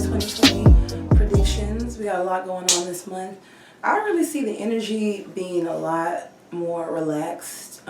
2020 predictions. We got a lot going on this month. I really see the energy being a lot more relaxed,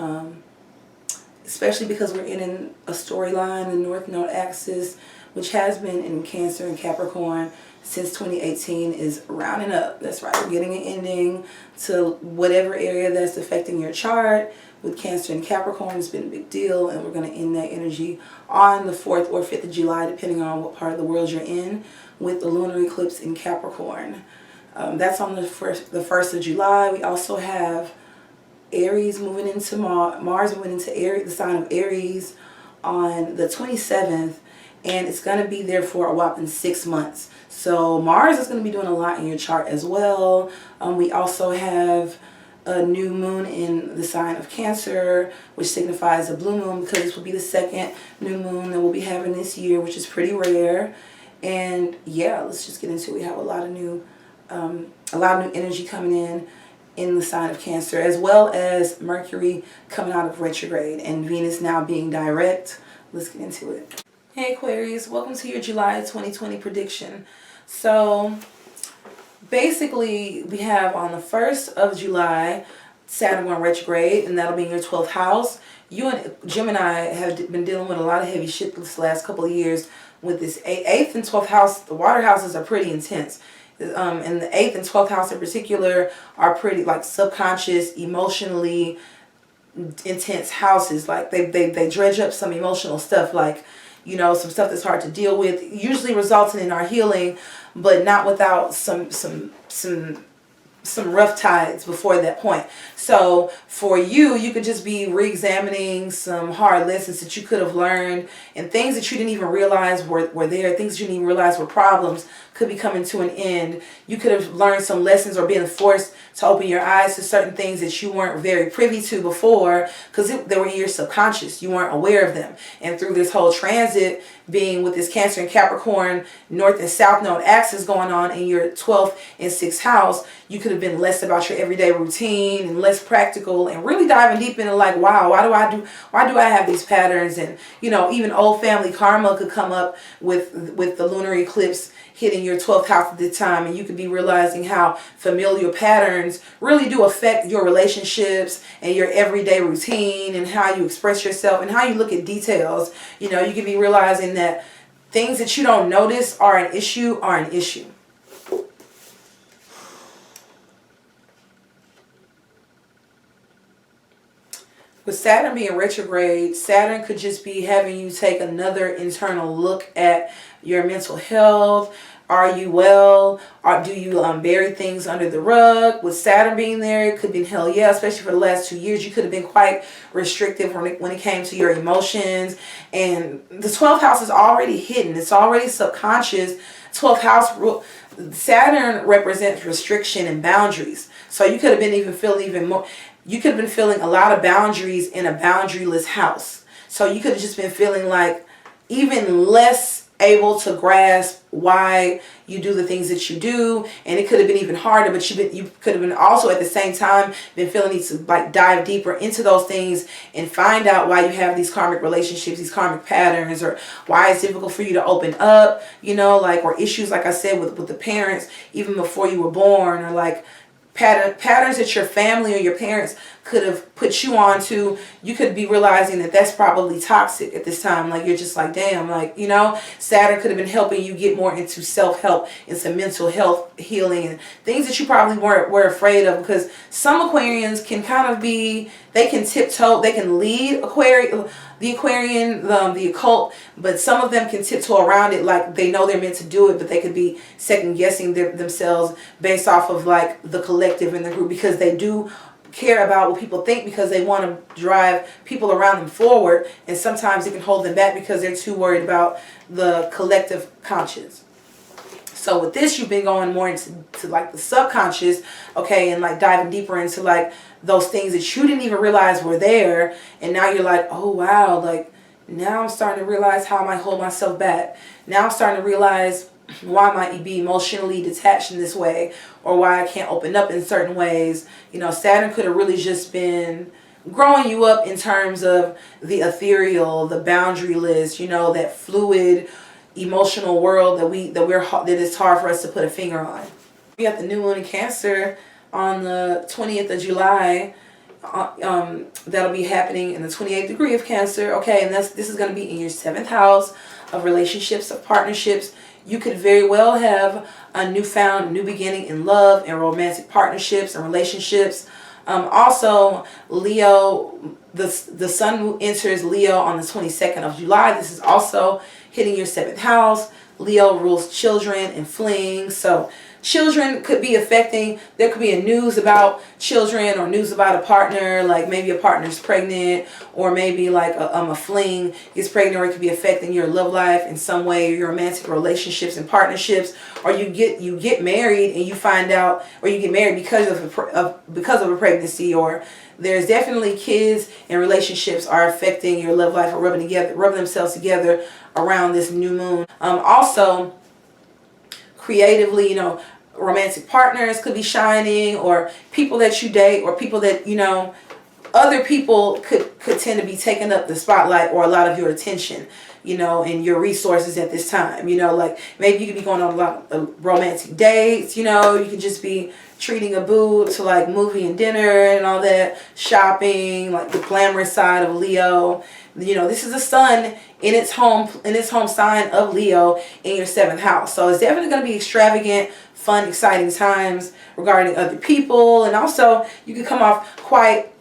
especially because we're in a storyline, the North Node axis, which has been in Cancer and Capricorn since 2018, is rounding up. That's right, we're getting an ending to whatever area that's affecting your chart. With Cancer and Capricorn, it's been a big deal, and we're going to end that energy on the 4th or 5th of July, depending on what part of the world you're in, with the lunar eclipse in Capricorn. That's on the 1st of July. We also have Aries moving into Mars moving into Aries, the sign of Aries, on the 27th, and it's going to be there for a whopping 6 months. So Mars is going to be doing a lot in your chart as well. We also have a new moon in the sign of Cancer, which signifies a blue moon, because this will be the second new moon that we'll be having this year, which is pretty rare. And yeah, let's just get into it. We have a lot of new energy coming in the sign of Cancer, as well as Mercury coming out of retrograde and Venus now being direct. Let's get into it. Hey Aquarius, welcome to your July 2020 prediction. So basically, we have on the 1st of July, Saturn going retrograde, and that'll be in your 12th house. You and Gemini have been dealing with a lot of heavy shit this last couple of years with this 8th and 12th house. The water houses are pretty intense. And the 8th and 12th house in particular are pretty like subconscious, emotionally intense houses. Like they dredge up some emotional stuff, like, you know, some stuff that's hard to deal with, usually resulting in our healing, but not without some rough tides before that point. So for you could just be re-examining some hard lessons that you could have learned, and things that you didn't even realize were there, things that you didn't even realize were problems could be coming to an end. You could have learned some lessons or been forced to open your eyes to certain things that you weren't very privy to before, because they were in your subconscious. You weren't aware of them. And through this whole transit being with this Cancer and Capricorn North and South Node axis going on in your 12th and 6th house, you could have been less about your everyday routine and less practical, and really diving deep into like, wow, why do I have these patterns? And, you know, even old family karma could come up with the lunar eclipse hitting your 12th house at the time, and you could be realizing how familiar patterns really do affect your relationships and your everyday routine and how you express yourself and how you look at details. You know, you could be realizing that things that you don't notice are an issue. With Saturn being retrograde, Saturn could just be having you take another internal look at your mental health. Are you well? Or do you bury things under the rug? With Saturn being there, it could be hell yeah, especially for the last 2 years. You could have been quite restrictive when it came to your emotions. And the 12th house is already hidden. It's already subconscious. 12th house, Saturn represents restriction and boundaries. So you could have been feeling more. You could have been feeling a lot of boundaries in a boundaryless house. So you could have just been feeling like even less able to grasp why you do the things that you do, and it could have been even harder, but you could have been also at the same time been feeling need to like dive deeper into those things and find out why you have these karmic relationships, these karmic patterns, or why it's difficult for you to open up, you know, like, or issues like I said with the parents even before you were born, or like patterns that your family or your parents could have put you on to. You could be realizing that that's probably toxic at this time. Like, you're just like, damn, like, you know, Saturn could have been helping you get more into self-help and some mental health healing and things that you probably were afraid of, because some Aquarians can kind of be, they can tiptoe, they can lead the Aquarian, the occult, but some of them can tiptoe around it like they know they're meant to do it, but they could be second guessing themselves based off of like the collective and the group, because they do care about what people think, because they want to drive people around them forward, and sometimes it can hold them back because they're too worried about the collective conscious. So with this, you've been going more into like the subconscious, okay, and like diving deeper into like those things that you didn't even realize were there, and now you're like, oh wow, like now I'm starting to realize how I might hold myself back. Now I'm starting to realize why I might be emotionally detached in this way, or why I can't open up in certain ways. You know, Saturn could have really just been growing you up in terms of the ethereal, the boundaryless, you know, that fluid, emotional world that it's hard for us to put a finger on. We got the new moon in Cancer on the 20th of July. That'll be happening in the 28th degree of Cancer. Okay, and this is going to be in your 7th house of relationships, of partnerships. You could very well have a new beginning in love and romantic partnerships and relationships. Also, Leo, the sun enters Leo on the 22nd of July. This is also hitting your 7th house. Leo rules children and flings. So children could be affecting, there could be a news about children or news about a partner, like maybe a partner's pregnant, or maybe like a fling is pregnant, or it could be affecting your love life in some way, your romantic relationships and partnerships, or you get married and you find out, or you get married because of a pregnancy, or there's definitely kids and relationships are affecting your love life or rubbing themselves together around this new moon. Also, creatively, you know, romantic partners could be shining, or people that you date, or people that, you know, other people could tend to be taking up the spotlight or a lot of your attention, you know, and your resources at this time. You know, like maybe you could be going on a lot of romantic dates, you know, you could just be treating a boo to like movie and dinner and all that, shopping, like the glamorous side of Leo. You know, this is the sun in its home sign of Leo in your 7th house. So it's definitely going to be extravagant, fun, exciting times regarding other people. And also you can come off quite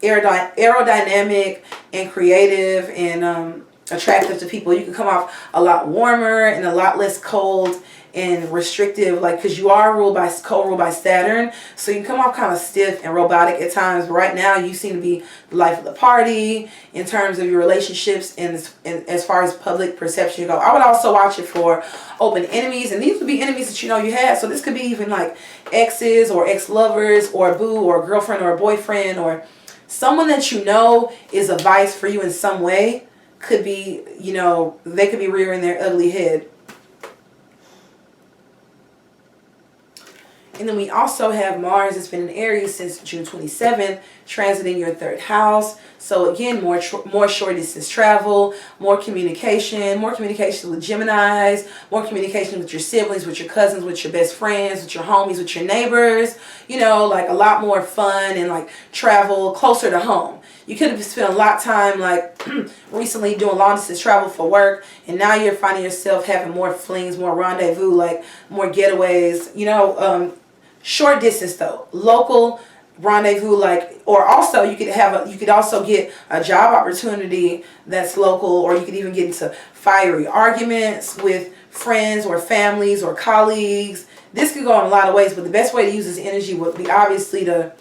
aerodynamic and creative and attractive to people. You can come off a lot warmer and a lot less cold and restrictive, like, because you are co-ruled by Saturn, so you can come off kind of stiff and robotic at times. But right now you seem to be the life of the party in terms of your relationships and as far as public perception go. I would also watch it for open enemies, and these would be enemies that you know you had. So this could be even like exes or ex-lovers or a boo or a girlfriend or a boyfriend, or someone that you know is a vice for you in some way. Could be, you know, they could be rearing their ugly head. And then we also have Mars. It's been in Aries since June 27th, transiting your 3rd house. So again, more short distance travel, more communication with Geminis, more communication with your siblings, with your cousins, with your best friends, with your homies, with your neighbors. You know, like a lot more fun and like travel closer to home. You could have spent a lot of time like recently doing long distance travel for work, and now you're finding yourself having more flings, more rendezvous, like more getaways, you know, short distance though, local rendezvous, like, or also you could also get a job opportunity that's local, or you could even get into fiery arguments with friends or families or colleagues. This could go in a lot of ways, but the best way to use this energy would be obviously to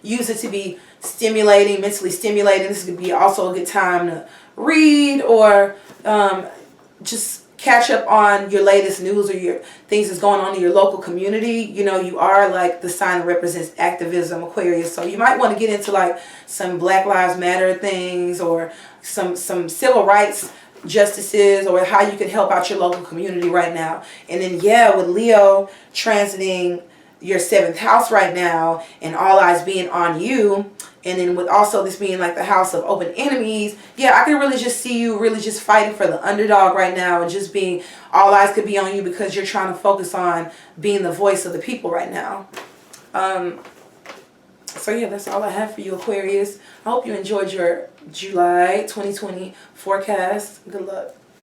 use it to be stimulating, mentally stimulating. This could be also a good time to read or just catch up on your latest news or your things that's going on in your local community. You know, you are like the sign that represents activism, Aquarius. So you might want to get into like some Black Lives Matter things, or some civil rights justices, or how you can help out your local community right now. And then, yeah, with Leo transiting your 7th house right now and all eyes being on you, and then with also this being like the house of open enemies, yeah, I can really just see you really just fighting for the underdog right now, and just being, all eyes could be on you because you're trying to focus on being the voice of the people right now. So yeah, that's all I have for you, Aquarius. I hope you enjoyed your July 2020 forecast. Good luck.